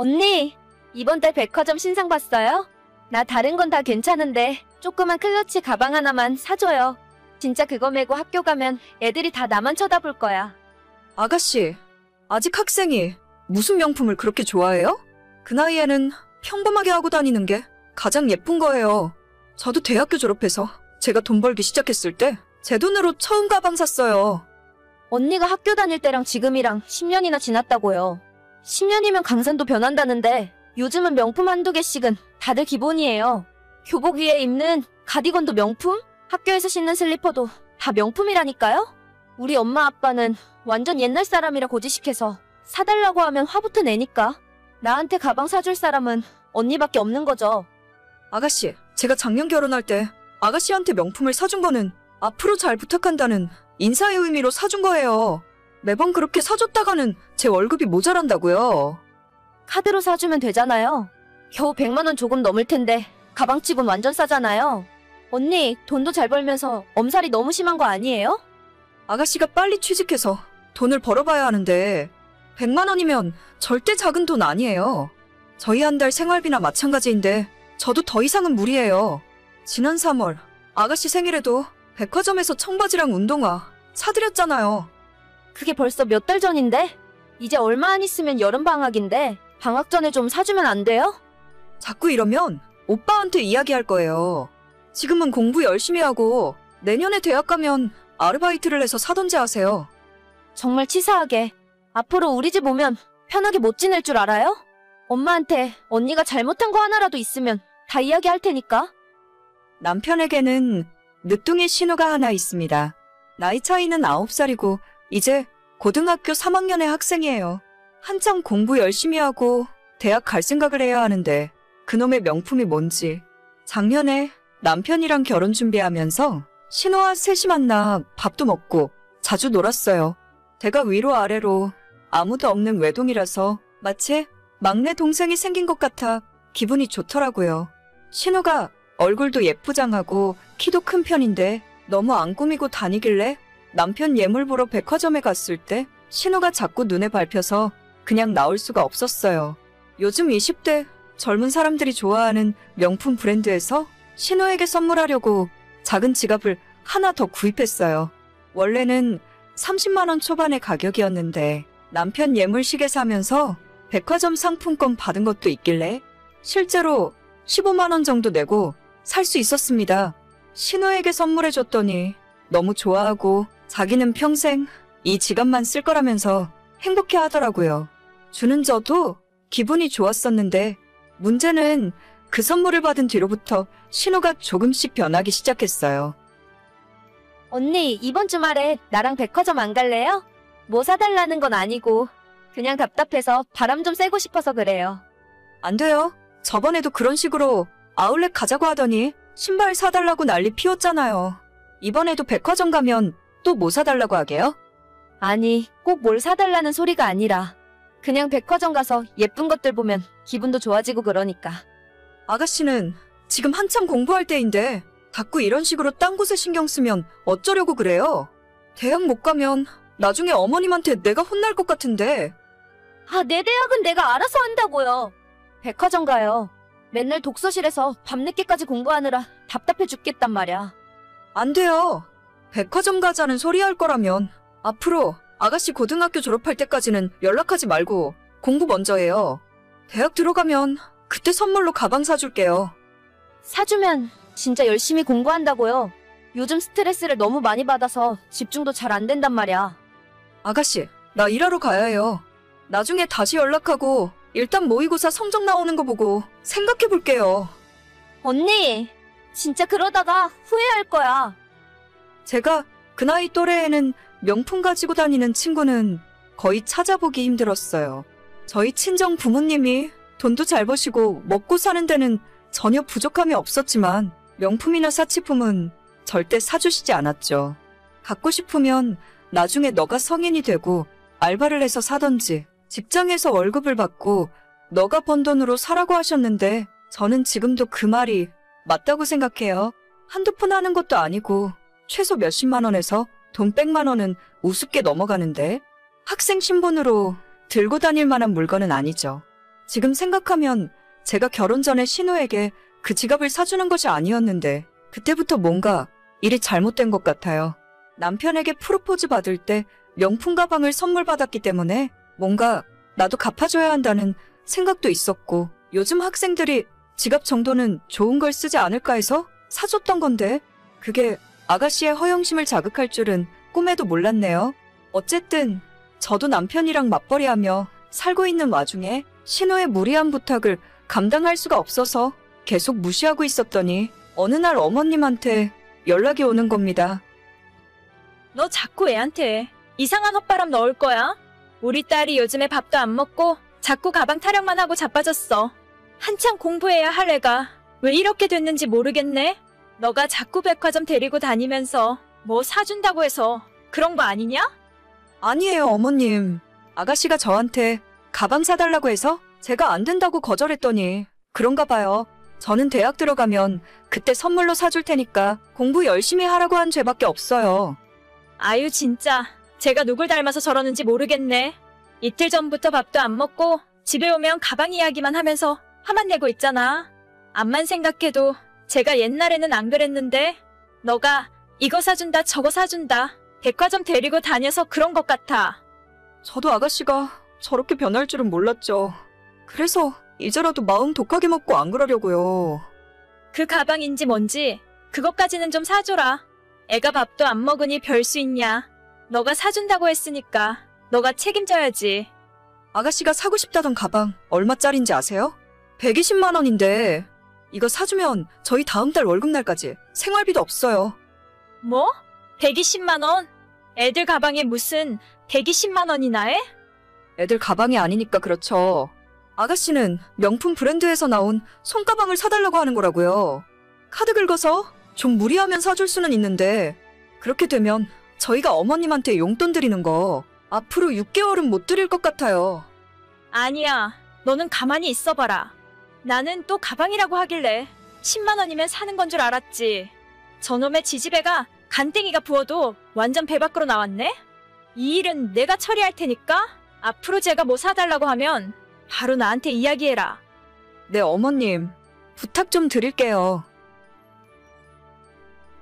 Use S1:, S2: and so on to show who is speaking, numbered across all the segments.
S1: 언니, 이번 달 백화점 신상 봤어요? 나 다른 건 다 괜찮은데 조그만 클러치 가방 하나만 사줘요. 진짜 그거 메고 학교 가면 애들이 다 나만 쳐다볼 거야.
S2: 아가씨, 아직 학생이 무슨 명품을 그렇게 좋아해요? 그 나이에는 평범하게 하고 다니는 게 가장 예쁜 거예요. 저도 대학교 졸업해서 제가 돈 벌기 시작했을 때 제 돈으로 처음 가방 샀어요.
S1: 언니가 학교 다닐 때랑 지금이랑 10년이나 지났다고요. 10년이면 강산도 변한다는데 요즘은 명품 한두 개씩은 다들 기본이에요. 교복 위에 입는 가디건도 명품? 학교에서 신는 슬리퍼도 다 명품이라니까요? 우리 엄마 아빠는 완전 옛날 사람이라 고지식해서 사달라고 하면 화부터 내니까 나한테 가방 사줄 사람은 언니밖에 없는 거죠.
S2: 아가씨, 제가 작년 결혼할 때 아가씨한테 명품을 사준 거는 앞으로 잘 부탁한다는 인사의 의미로 사준 거예요. 매번 그렇게 사줬다가는 제 월급이 모자란다고요.
S1: 카드로 사주면 되잖아요. 겨우 100만 원 조금 넘을 텐데 가방치곤 완전 싸잖아요. 언니, 돈도 잘 벌면서 엄살이 너무 심한 거 아니에요?
S2: 아가씨가 빨리 취직해서 돈을 벌어봐야 하는데 100만 원이면 절대 작은 돈 아니에요. 저희 한 달 생활비나 마찬가지인데 저도 더 이상은 무리예요. 지난 3월 아가씨 생일에도 백화점에서 청바지랑 운동화 사드렸잖아요.
S1: 그게 벌써 몇 달 전인데? 이제 얼마 안 있으면 여름방학인데 방학 전에 좀 사주면 안 돼요?
S2: 자꾸 이러면 오빠한테 이야기할 거예요. 지금은 공부 열심히 하고 내년에 대학 가면 아르바이트를 해서 사던지 하세요.
S1: 정말 치사하게. 앞으로 우리 집 오면 편하게 못 지낼 줄 알아요? 엄마한테 언니가 잘못한 거 하나라도 있으면 다 이야기할 테니까.
S2: 남편에게는 늦둥이 신우가 하나 있습니다. 나이 차이는 9살이고 이제 고등학교 3학년의 학생이에요. 한창 공부 열심히 하고 대학 갈 생각을 해야 하는데 그놈의 명품이 뭔지. 작년에 남편이랑 결혼 준비하면서 신우와 셋이 만나 밥도 먹고 자주 놀았어요. 제가 위로 아래로 아무도 없는 외동이라서 마치 막내 동생이 생긴 것 같아 기분이 좋더라고요. 신우가 얼굴도 예쁘장하고 키도 큰 편인데 너무 안 꾸미고 다니길래 남편 예물 보러 백화점에 갔을 때 신우가 자꾸 눈에 밟혀서 그냥 나올 수가 없었어요. 요즘 20대 젊은 사람들이 좋아하는 명품 브랜드에서 신우에게 선물하려고 작은 지갑을 하나 더 구입했어요. 원래는 30만 원 초반의 가격이었는데 남편 예물 시계 사면서 백화점 상품권 받은 것도 있길래 실제로 15만 원 정도 내고 살 수 있었습니다. 신우에게 선물해줬더니 너무 좋아하고 자기는 평생 이 지갑만 쓸 거라면서 행복해 하더라고요. 주는 저도 기분이 좋았었는데 문제는 그 선물을 받은 뒤로부터 신우가 조금씩 변하기 시작했어요.
S1: 언니, 이번 주말에 나랑 백화점 안 갈래요? 뭐 사달라는 건 아니고 그냥 답답해서 바람 좀 쐬고 싶어서 그래요.
S2: 안 돼요. 저번에도 그런 식으로 아울렛 가자고 하더니 신발 사달라고 난리 피웠잖아요. 이번에도 백화점 가면 또 뭐 사달라고 하게요?
S1: 아니, 꼭 뭘 사달라는 소리가 아니라 그냥 백화점 가서 예쁜 것들 보면 기분도 좋아지고 그러니까.
S2: 아가씨는 지금 한참 공부할 때인데 자꾸 이런 식으로 딴 곳에 신경 쓰면 어쩌려고 그래요? 대학 못 가면 나중에 어머님한테 내가 혼날 것 같은데.
S1: 아, 내 대학은 내가 알아서 한다고요. 백화점 가요. 맨날 독서실에서 밤늦게까지 공부하느라 답답해 죽겠단 말이야.
S2: 안 돼요. 백화점 가자는 소리 할 거라면 앞으로 아가씨 고등학교 졸업할 때까지는 연락하지 말고 공부 먼저 해요. 대학 들어가면 그때 선물로 가방 사줄게요.
S1: 사주면 진짜 열심히 공부한다고요. 요즘 스트레스를 너무 많이 받아서 집중도 잘 안 된단 말이야.
S2: 아가씨, 나 일하러 가야 해요. 나중에 다시 연락하고 일단 모의고사 성적 나오는 거 보고 생각해 볼게요.
S1: 언니, 진짜 그러다가 후회할 거야.
S2: 제가 그 나이 또래에는 명품 가지고 다니는 친구는 거의 찾아보기 힘들었어요. 저희 친정 부모님이 돈도 잘 버시고 먹고 사는 데는 전혀 부족함이 없었지만 명품이나 사치품은 절대 사주시지 않았죠. 갖고 싶으면 나중에 너가 성인이 되고 알바를 해서 사던지 직장에서 월급을 받고 너가 번 돈으로 사라고 하셨는데 저는 지금도 그 말이 맞다고 생각해요. 한두 푼 하는 것도 아니고 최소 몇십만 원에서 돈 100만 원은 우습게 넘어가는데 학생 신분으로 들고 다닐 만한 물건은 아니죠. 지금 생각하면 제가 결혼 전에 신우에게 그 지갑을 사주는 것이 아니었는데 그때부터 뭔가 일이 잘못된 것 같아요. 남편에게 프로포즈 받을 때 명품 가방을 선물 받았기 때문에 뭔가 나도 갚아줘야 한다는 생각도 있었고 요즘 학생들이 지갑 정도는 좋은 걸 쓰지 않을까 해서 사줬던 건데 그게 아가씨의 허영심을 자극할 줄은 꿈에도 몰랐네요. 어쨌든 저도 남편이랑 맞벌이하며 살고 있는 와중에 신우의 무리한 부탁을 감당할 수가 없어서 계속 무시하고 있었더니 어느 날 어머님한테 연락이 오는 겁니다.
S3: 너 자꾸 애한테 이상한 헛바람 넣을 거야? 우리 딸이 요즘에 밥도 안 먹고 자꾸 가방 타령만 하고 자빠졌어. 한창 공부해야 할 애가 왜 이렇게 됐는지 모르겠네? 너가 자꾸 백화점 데리고 다니면서 뭐 사준다고 해서 그런 거 아니냐?
S2: 아니에요, 어머님. 아가씨가 저한테 가방 사달라고 해서 제가 안 된다고 거절했더니 그런가 봐요. 저는 대학 들어가면 그때 선물로 사줄 테니까 공부 열심히 하라고 한 죄밖에 없어요.
S3: 아유 진짜 제가 누굴 닮아서 저러는지 모르겠네. 이틀 전부터 밥도 안 먹고 집에 오면 가방 이야기만 하면서 화만 내고 있잖아. 암만 생각해도 제가 옛날에는 안 그랬는데 너가 이거 사준다 저거 사준다 백화점 데리고 다녀서 그런 것 같아.
S2: 저도 아가씨가 저렇게 변할 줄은 몰랐죠. 그래서 이제라도 마음 독하게 먹고 안 그러려고요.
S3: 그 가방인지 뭔지 그것까지는 좀 사줘라. 애가 밥도 안 먹으니 별 수 있냐. 너가 사준다고 했으니까 너가 책임져야지.
S2: 아가씨가 사고 싶다던 가방 얼마짜린지 아세요? 120만 원인데 이거 사주면 저희 다음 달 월급날까지 생활비도 없어요.
S3: 뭐? 120만 원? 애들 가방에 무슨 120만 원이나 해?
S2: 애들 가방이 아니니까 그렇죠. 아가씨는 명품 브랜드에서 나온 손가방을 사달라고 하는 거라고요. 카드 긁어서 좀 무리하면 사줄 수는 있는데 그렇게 되면 저희가 어머님한테 용돈 드리는 거 앞으로 6개월은 못 드릴 것 같아요.
S3: 아니야. 너는 가만히 있어봐라. 나는 또 가방이라고 하길래 10만 원이면 사는 건 줄 알았지. 저놈의 지지배가 간땡이가 부어도 완전 배 밖으로 나왔네? 이 일은 내가 처리할 테니까 앞으로 제가 뭐 사달라고 하면 바로 나한테 이야기해라.
S2: 네, 어머님. 부탁 좀 드릴게요.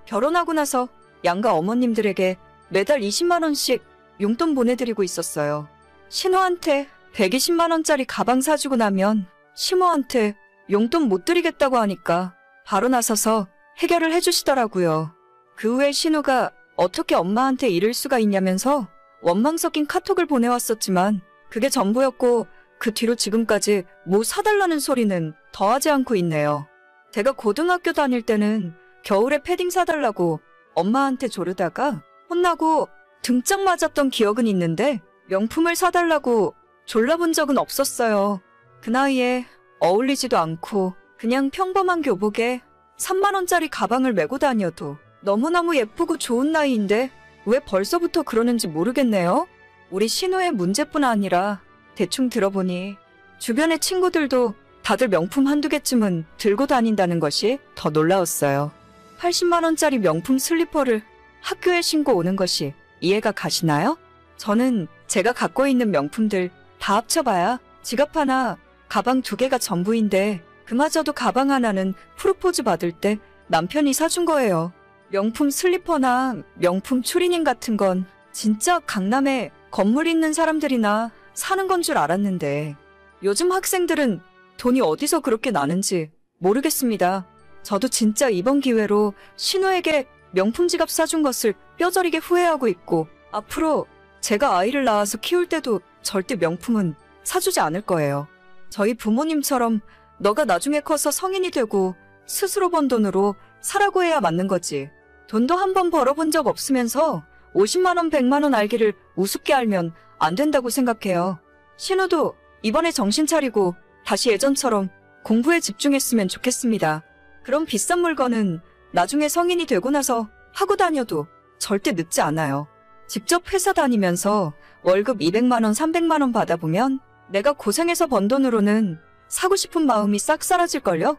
S2: 결혼하고 나서 양가 어머님들에게 매달 20만 원씩 용돈 보내드리고 있었어요. 신우한테 120만 원짜리 가방 사주고 나면 시모한테 용돈 못 드리겠다고 하니까 바로 나서서 해결을 해주시더라고요. 그 후에 신우가 어떻게 엄마한테 이럴 수가 있냐면서 원망 섞인 카톡을 보내왔었지만 그게 전부였고 그 뒤로 지금까지 뭐 사달라는 소리는 더하지 않고 있네요. 제가 고등학교 다닐 때는 겨울에 패딩 사달라고 엄마한테 조르다가 혼나고 등짝 맞았던 기억은 있는데 명품을 사달라고 졸라본 적은 없었어요. 그 나이에 어울리지도 않고 그냥 평범한 교복에 3만 원짜리 가방을 메고 다녀도 너무너무 예쁘고 좋은 나이인데 왜 벌써부터 그러는지 모르겠네요. 우리 신우의 문제뿐 아니라 대충 들어보니 주변의 친구들도 다들 명품 한두 개쯤은 들고 다닌다는 것이 더 놀라웠어요. 80만 원짜리 명품 슬리퍼를 학교에 신고 오는 것이 이해가 가시나요? 저는 제가 갖고 있는 명품들 다 합쳐봐야 지갑 하나, 가방 2개가 전부인데 그마저도 가방 하나는 프로포즈 받을 때 남편이 사준 거예요. 명품 슬리퍼나 명품 추리닝 같은 건 진짜 강남에 건물 있는 사람들이나 사는 건 줄 알았는데 요즘 학생들은 돈이 어디서 그렇게 나는지 모르겠습니다. 저도 진짜 이번 기회로 신우에게 명품 지갑 사준 것을 뼈저리게 후회하고 있고 앞으로 제가 아이를 낳아서 키울 때도 절대 명품은 사주지 않을 거예요. 저희 부모님처럼 너가 나중에 커서 성인이 되고 스스로 번 돈으로 사라고 해야 맞는 거지. 돈도 한 번 벌어본 적 없으면서 50만 원, 100만 원 알기를 우습게 알면 안 된다고 생각해요. 신우도 이번에 정신 차리고 다시 예전처럼 공부에 집중했으면 좋겠습니다. 그런 비싼 물건은 나중에 성인이 되고 나서 하고 다녀도 절대 늦지 않아요. 직접 회사 다니면서 월급 200만 원, 300만 원 받아보면 내가 고생해서 번 돈으로는 사고 싶은 마음이 싹 사라질걸요?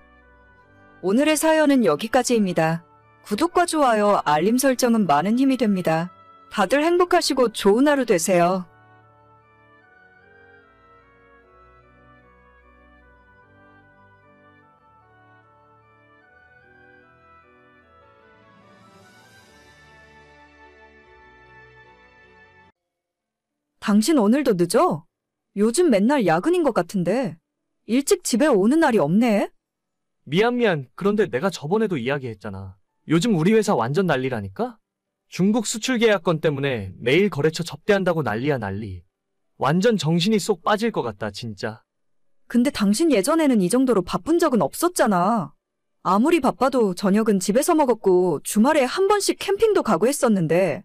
S2: 오늘의 사연은 여기까지입니다. 구독과 좋아요, 알림 설정은 많은 힘이 됩니다. 다들 행복하시고 좋은 하루 되세요. 당신 오늘도 늦어? 요즘 맨날 야근인 것 같은데. 일찍 집에 오는 날이 없네?
S4: 미안. 그런데 내가 저번에도 이야기했잖아. 요즘 우리 회사 완전 난리라니까? 중국 수출 계약건 때문에 매일 거래처 접대한다고 난리야 난리. 완전 정신이 쏙 빠질 것 같다 진짜.
S2: 근데 당신 예전에는 이 정도로 바쁜 적은 없었잖아. 아무리 바빠도 저녁은 집에서 먹었고 주말에 한 번씩 캠핑도 가고 했었는데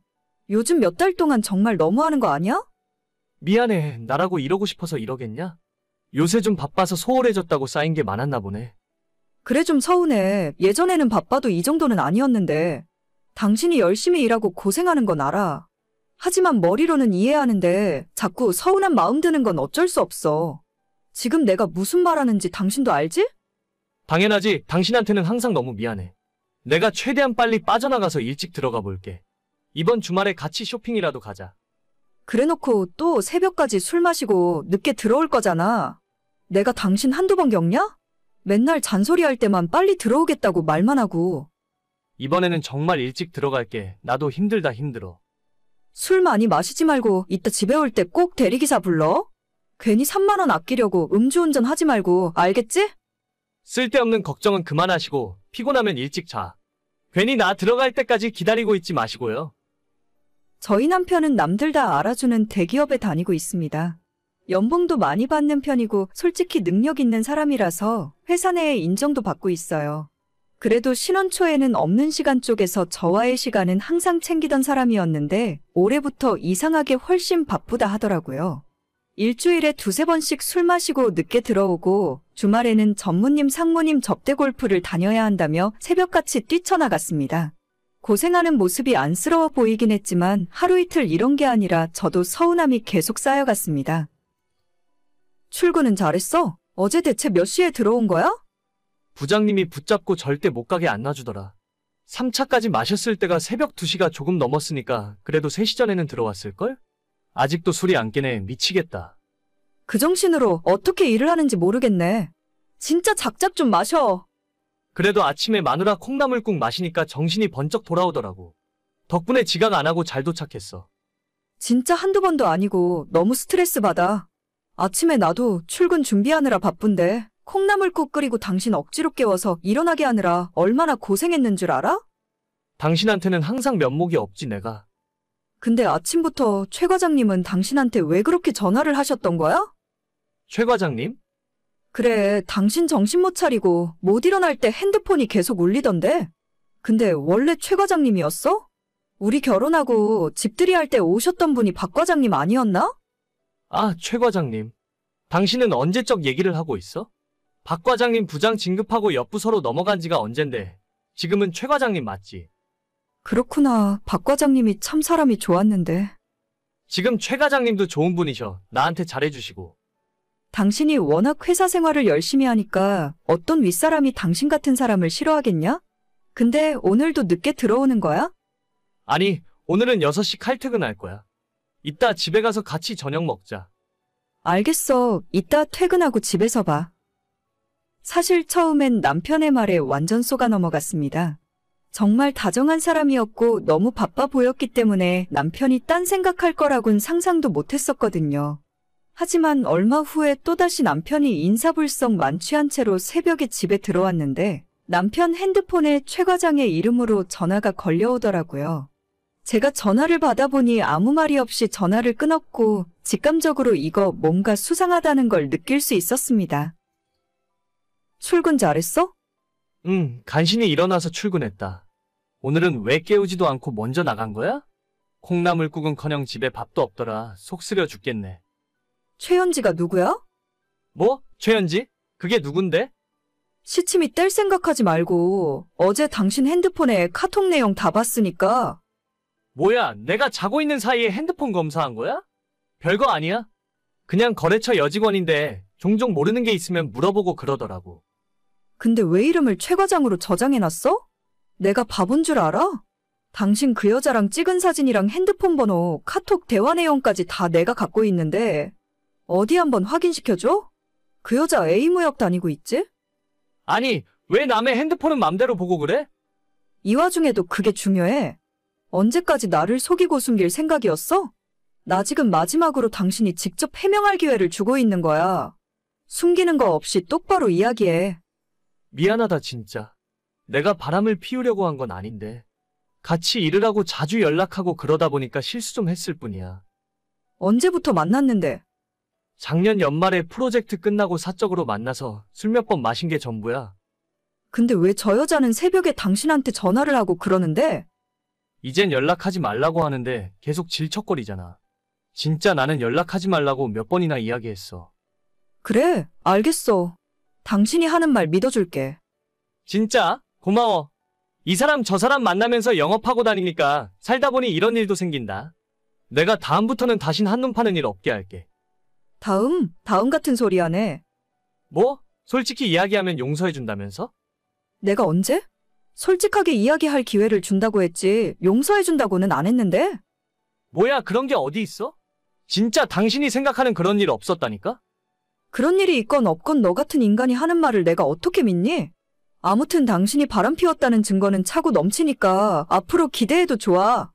S2: 요즘 몇 달 동안 정말 너무하는 거 아니야?
S4: 미안해. 나라고 이러고 싶어서 이러겠냐? 요새 좀 바빠서 소홀해졌다고 쌓인 게 많았나 보네.
S2: 그래 좀 서운해. 예전에는 바빠도 이 정도는 아니었는데. 당신이 열심히 일하고 고생하는 건 알아. 하지만 머리로는 이해하는데 자꾸 서운한 마음 드는 건 어쩔 수 없어. 지금 내가 무슨 말하는지 당신도 알지?
S4: 당연하지. 당신한테는 항상 너무 미안해. 내가 최대한 빨리 빠져나가서 일찍 들어가 볼게. 이번 주말에 같이 쇼핑이라도 가자.
S2: 그래놓고 또 새벽까지 술 마시고 늦게 들어올 거잖아. 내가 당신 한두 번 겪냐? 맨날 잔소리할 때만 빨리 들어오겠다고 말만 하고.
S4: 이번에는 정말 일찍 들어갈게. 나도 힘들다 힘들어.
S2: 술 많이 마시지 말고 이따 집에 올 때 꼭 대리기사 불러. 괜히 3만 원 아끼려고 음주운전 하지 말고, 알겠지?
S4: 쓸데없는 걱정은 그만하시고 피곤하면 일찍 자. 괜히 나 들어갈 때까지 기다리고 있지 마시고요.
S2: 저희 남편은 남들 다 알아주는 대기업에 다니고 있습니다. 연봉도 많이 받는 편이고 솔직히 능력 있는 사람이라서 회사 내에 인정도 받고 있어요. 그래도 신혼 초에는 없는 시간 쪽에서 저와의 시간은 항상 챙기던 사람이었는데 올해부터 이상하게 훨씬 바쁘다 하더라고요. 일주일에 두세 번씩 술 마시고 늦게 들어오고 주말에는 전무님 상무님 접대 골프를 다녀야 한다며 새벽같이 뛰쳐나갔습니다. 고생하는 모습이 안쓰러워 보이긴 했지만 하루 이틀 이런 게 아니라 저도 서운함이 계속 쌓여갔습니다. 출근은 잘했어? 어제 대체 몇 시에 들어온 거야?
S4: 부장님이 붙잡고 절대 못 가게 안 놔주더라. 3차까지 마셨을 때가 새벽 2시가 조금 넘었으니까 그래도 3시 전에는 들어왔을걸? 아직도 술이 안 깨네. 미치겠다.
S2: 그 정신으로 어떻게 일을 하는지 모르겠네. 진짜 작작 좀 마셔.
S4: 그래도 아침에 마누라 콩나물국 마시니까 정신이 번쩍 돌아오더라고. 덕분에 지각 안 하고 잘 도착했어.
S2: 진짜 한두 번도 아니고 너무 스트레스 받아. 아침에 나도 출근 준비하느라 바쁜데 콩나물국 끓이고 당신 억지로 깨워서 일어나게 하느라 얼마나 고생했는 줄 알아?
S4: 당신한테는 항상 면목이 없지 내가.
S2: 근데 아침부터 최 과장님은 당신한테 왜 그렇게 전화를 하셨던 거야?
S4: 최 과장님?
S2: 그래, 당신 정신 못 차리고 못 일어날 때 핸드폰이 계속 울리던데. 근데 원래 최 과장님이었어? 우리 결혼하고 집들이 할 때 오셨던 분이 박 과장님 아니었나?
S4: 아, 최 과장님. 당신은 언제적 얘기를 하고 있어? 박 과장님 부장 진급하고 옆부서로 넘어간 지가 언젠데 지금은 최 과장님 맞지?
S2: 그렇구나. 박 과장님이 참 사람이 좋았는데.
S4: 지금 최 과장님도 좋은 분이셔. 나한테 잘해주시고.
S2: 당신이 워낙 회사 생활을 열심히 하니까 어떤 윗사람이 당신 같은 사람을 싫어하겠냐? 근데 오늘도 늦게 들어오는 거야?
S4: 아니, 오늘은 6시 칼퇴근할 거야. 이따 집에 가서 같이 저녁 먹자.
S2: 알겠어. 이따 퇴근하고 집에서 봐. 사실 처음엔 남편의 말에 완전 속아 넘어갔습니다. 정말 다정한 사람이었고 너무 바빠 보였기 때문에 남편이 딴 생각할 거라곤 상상도 못했었거든요. 하지만 얼마 후에 또다시 남편이 인사불성 만취한 채로 새벽에 집에 들어왔는데 남편 핸드폰에 최 과장의 이름으로 전화가 걸려오더라고요. 제가 전화를 받아보니 아무 말이 없이 전화를 끊었고 직감적으로 이거 뭔가 수상하다는 걸 느낄 수 있었습니다. 출근 잘했어?
S4: 응, 간신히 일어나서 출근했다. 오늘은 왜 깨우지도 않고 먼저 나간 거야? 콩나물국은커녕 집에 밥도 없더라. 속 쓰려 죽겠네.
S2: 최현지가 누구야?
S4: 뭐? 최현지? 그게 누군데?
S2: 시침이 뗄 생각하지 말고 어제 당신 핸드폰에 카톡 내용 다 봤으니까.
S4: 뭐야, 내가 자고 있는 사이에 핸드폰 검사한 거야? 별거 아니야. 그냥 거래처 여직원인데 종종 모르는 게 있으면 물어보고 그러더라고.
S2: 근데 왜 이름을 최 과장으로 저장해놨어? 내가 바본 줄 알아? 당신 그 여자랑 찍은 사진이랑 핸드폰 번호, 카톡 대화 내용까지 다 내가 갖고 있는데 어디 한번 확인시켜줘? 그 여자 A무역 다니고 있지?
S4: 아니, 왜 남의 핸드폰은 맘대로 보고 그래?
S2: 이 와중에도 그게 중요해. 언제까지 나를 속이고 숨길 생각이었어? 나 지금 마지막으로 당신이 직접 해명할 기회를 주고 있는 거야. 숨기는 거 없이 똑바로 이야기해.
S4: 미안하다, 진짜. 내가 바람을 피우려고 한 건 아닌데. 같이 일을 하고 자주 연락하고 그러다 보니까 실수 좀 했을 뿐이야.
S2: 언제부터 만났는데?
S4: 작년 연말에 프로젝트 끝나고 사적으로 만나서 술 몇 번 마신 게 전부야.
S2: 근데 왜 저 여자는 새벽에 당신한테 전화를 하고 그러는데?
S4: 이젠 연락하지 말라고 하는데 계속 질척거리잖아. 진짜 나는 연락하지 말라고 몇 번이나 이야기했어.
S2: 그래, 알겠어. 당신이 하는 말 믿어줄게.
S4: 진짜? 고마워. 이 사람 저 사람 만나면서 영업하고 다니니까 살다 보니 이런 일도 생긴다. 내가 다음부터는 다신 한눈 파는 일 없게 할게.
S2: 다음 같은 소리 하네.
S4: 뭐? 솔직히 이야기하면 용서해준다면서?
S2: 내가 언제? 솔직하게 이야기할 기회를 준다고 했지 용서해준다고는 안 했는데?
S4: 뭐야, 그런 게 어디 있어? 진짜 당신이 생각하는 그런 일 없었다니까?
S2: 그런 일이 있건 없건 너 같은 인간이 하는 말을 내가 어떻게 믿니? 아무튼 당신이 바람 피웠다는 증거는 차고 넘치니까 앞으로 기대해도 좋아.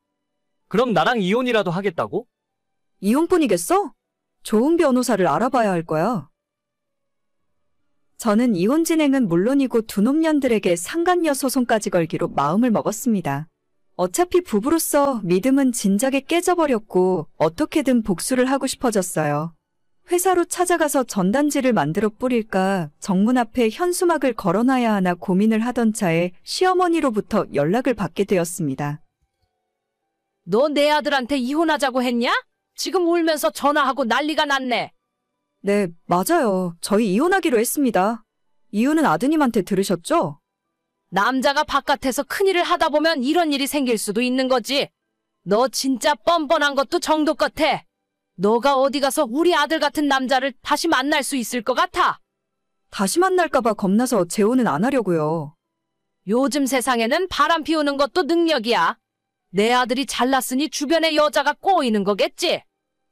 S4: 그럼 나랑 이혼이라도 하겠다고?
S2: 이혼뿐이겠어? 좋은 변호사를 알아봐야 할 거야. 저는 이혼 진행은 물론이고 두 놈년들에게 상간녀 소송까지 걸기로 마음을 먹었습니다. 어차피 부부로서 믿음은 진작에 깨져버렸고 어떻게든 복수를 하고 싶어졌어요. 회사로 찾아가서 전단지를 만들어 뿌릴까 정문 앞에 현수막을 걸어놔야 하나 고민을 하던 차에 시어머니로부터 연락을 받게 되었습니다.
S5: 너 내 아들한테 이혼하자고 했냐? 지금 울면서 전화하고 난리가 났네.
S2: 네, 맞아요. 저희 이혼하기로 했습니다. 이유는 아드님한테 들으셨죠?
S5: 남자가 바깥에서 큰일을 하다 보면 이런 일이 생길 수도 있는 거지. 너 진짜 뻔뻔한 것도 정도 같아. 너가 어디 가서 우리 아들 같은 남자를 다시 만날 수 있을 것 같아.
S2: 다시 만날까봐 겁나서 재혼은 안 하려고요.
S5: 요즘 세상에는 바람 피우는 것도 능력이야. 내 아들이 잘났으니 주변에 여자가 꼬이는 거겠지.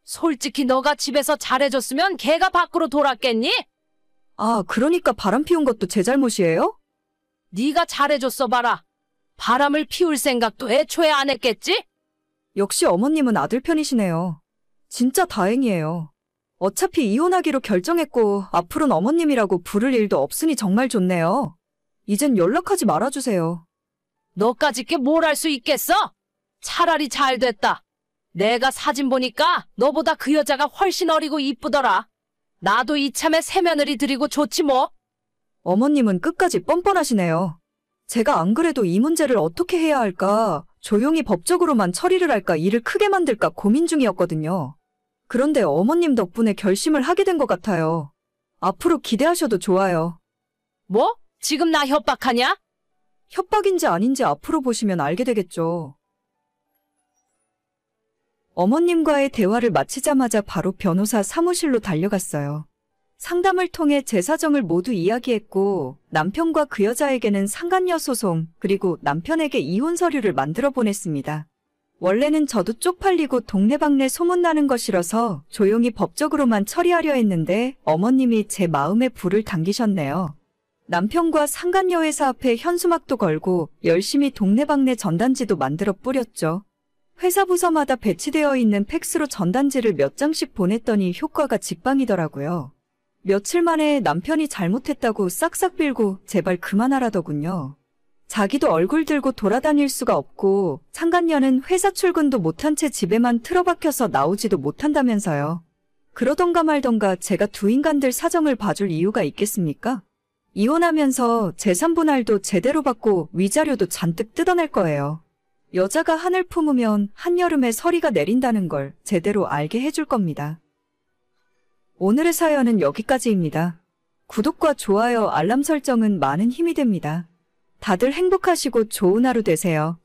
S5: 솔직히 너가 집에서 잘해줬으면 걔가 밖으로 돌았겠니?
S2: 아, 그러니까 바람 피운 것도 제 잘못이에요?
S5: 네가 잘해줬어 봐라. 바람을 피울 생각도 애초에 안 했겠지?
S2: 역시 어머님은 아들 편이시네요. 진짜 다행이에요. 어차피 이혼하기로 결정했고 앞으로는 어머님이라고 부를 일도 없으니 정말 좋네요. 이젠 연락하지 말아주세요.
S5: 너까짓 게 뭘 할 수 있겠어? 차라리 잘 됐다. 내가 사진 보니까 너보다 그 여자가 훨씬 어리고 이쁘더라. 나도 이참에 새며느리 드리고 좋지 뭐.
S2: 어머님은 끝까지 뻔뻔하시네요. 제가 안 그래도 이 문제를 어떻게 해야 할까, 조용히 법적으로만 처리를 할까, 일을 크게 만들까 고민 중이었거든요. 그런데 어머님 덕분에 결심을 하게 된 것 같아요. 앞으로 기대하셔도 좋아요.
S5: 뭐? 지금 나 협박하냐?
S2: 협박인지 아닌지 앞으로 보시면 알게 되겠죠. 어머님과의 대화를 마치자마자 바로 변호사 사무실로 달려갔어요. 상담을 통해 제 사정을 모두 이야기했고 남편과 그 여자에게는 상간녀 소송 그리고 남편에게 이혼 서류를 만들어 보냈습니다. 원래는 저도 쪽팔리고 동네방네 소문나는 거 싫어서 조용히 법적으로만 처리하려 했는데 어머님이 제 마음에 불을 당기셨네요. 남편과 상간녀 회사 앞에 현수막도 걸고 열심히 동네방네 전단지도 만들어 뿌렸죠. 회사 부서마다 배치되어 있는 팩스로 전단지를 몇 장씩 보냈더니 효과가 직방이더라고요. 며칠 만에 남편이 잘못했다고 싹싹 빌고 제발 그만하라더군요. 자기도 얼굴 들고 돌아다닐 수가 없고 상간녀는 회사 출근도 못한 채 집에만 틀어박혀서 나오지도 못한다면서요. 그러던가 말던가 제가 두 인간들 사정을 봐줄 이유가 있겠습니까? 이혼하면서 재산 분할도 제대로 받고 위자료도 잔뜩 뜯어낼 거예요. 여자가 한을 품으면 한여름에 서리가 내린다는 걸 제대로 알게 해줄 겁니다. 오늘의 사연은 여기까지입니다. 구독과 좋아요, 알람 설정은 많은 힘이 됩니다. 다들 행복하시고 좋은 하루 되세요.